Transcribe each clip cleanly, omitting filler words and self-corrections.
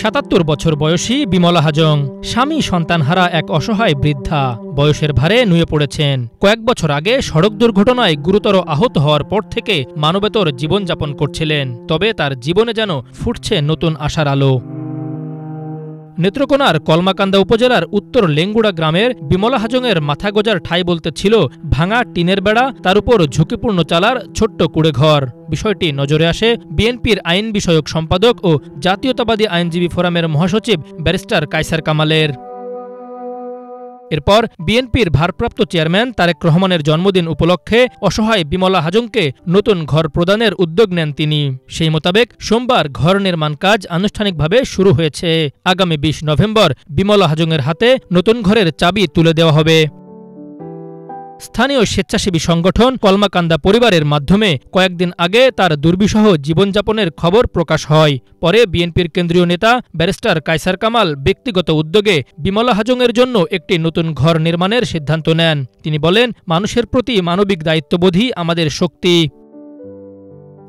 ৭৭ বছর বয়সী বিমলা হাজং স্বামী সন্তানহারা এক অসহায় বৃদ্ধা বয়সের ভারে নুয়ে পড়েছেন। কয়েক বছর আগে সড়ক দুর্ঘটনায় গুরুতর আহত হওয়ার পর থেকে মানবেতর জীবনযাপন করছিলেন। তবে তার জীবনে যেন ফুটছে নতুন আশার আলো। নেত্রকোনার কলমাকান্দা উপজেলার উত্তর লেঙ্গুড়া গ্রামের বিমলা হাজংয়ের মাথা গোজার ঠাঁই বলতে ছিল ভাঙা টিনের বেড়া, তার উপর ঝুঁকিপূর্ণ চালার ছোট্ট কুড়েঘর। বিষয়টি নজরে আসে বিএনপির আইন বিষয়ক সম্পাদক ও জাতীয়তাবাদী আইনজীবী ফোরামের মহাসচিব ব্যারিস্টার কায়সার কামালের। এরপর বিএনপির ভারপ্রাপ্ত চেয়ারম্যান তারেক রহমানের জন্মদিন উপলক্ষে অসহায় বিমলা হাজংকে নতুন ঘর প্রদানের উদ্যোগ নেন তিনি। সেই মোতাবেক সোমবার ঘর নির্মাণ কাজ আনুষ্ঠানিকভাবে শুরু হয়েছে। আগামী ২০ নভেম্বর বিমলা হাজংয়ের হাতে নতুন ঘরের চাবি তুলে দেওয়া হবে। স্থানীয় স্বেচ্ছাসেবী সংগঠন কলমাকান্দা পরিবারের মাধ্যমে কয়েকদিন আগে তার দুর্বিষহ জীবনযাপনের খবর প্রকাশ হয়। পরে বিএনপির কেন্দ্রীয় নেতা ব্যারিস্টার কায়সার কামাল ব্যক্তিগত উদ্যোগে বিমলা হাজংয়ের জন্য একটি নতুন ঘর নির্মাণের সিদ্ধান্ত নেন। তিনি বলেন, মানুষের প্রতি মানবিক দায়িত্ববোধই আমাদের শক্তি।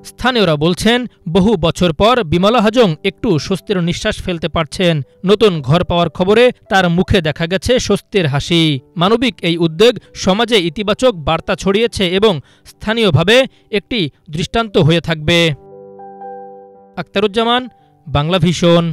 স্থানীয়রা বলছেন, বহু বছর পর বিমলা হাজং একটু স্বস্তির নিঃশ্বাস ফেলতে পারছেন। নতুন ঘর পাওয়ার খবরে তার মুখে দেখা গেছে স্বস্তির হাসি। মানবিক এই উদ্যোগ সমাজে ইতিবাচক বার্তা ছড়িয়েছে এবং স্থানীয়ভাবে একটি দৃষ্টান্ত হয়ে থাকবে। আখতারুজ্জামান, বাংলাভিশন।